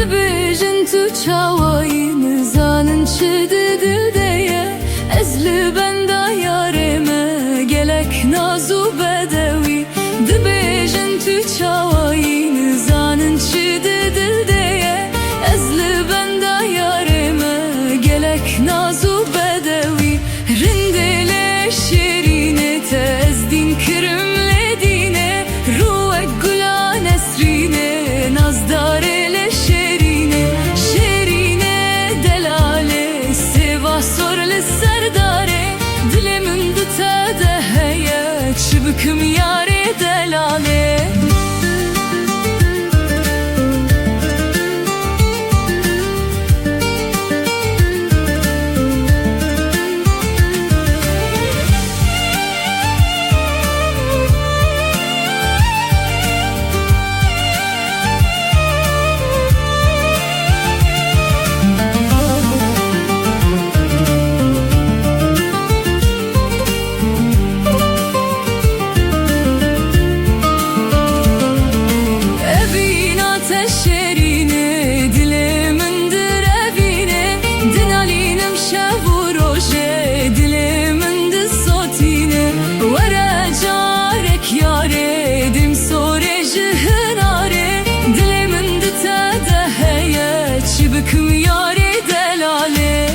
Dibêjin tu çawayî nizanin çi didideye Ez li benda yarê me gelek naz û bedewî Dibêjin tu çawayî nizanin çi didideye Ez li benda yarê me gelek naz û bedewî Rindê lê şêrînê te ez dîn kirim lê dînê Rûwek gula nesrînê nazdarê Büküm yâre delale Büküm yâre delale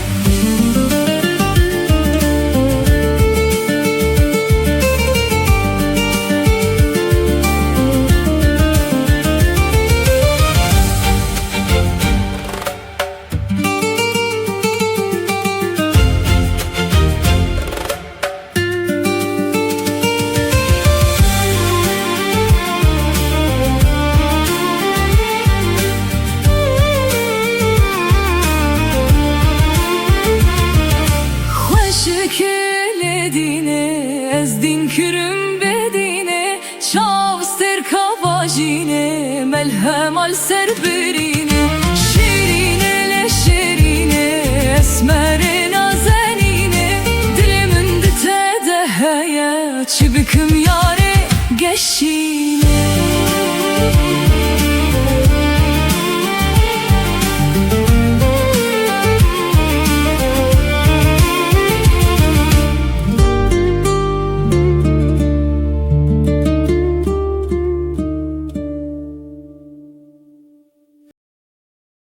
Ez din kirim bedine Çav ser kavajine Melhem al ser birine Şirine le şirine Esmere nazenine Dilimin dite deheye Çi büküm yâre geşine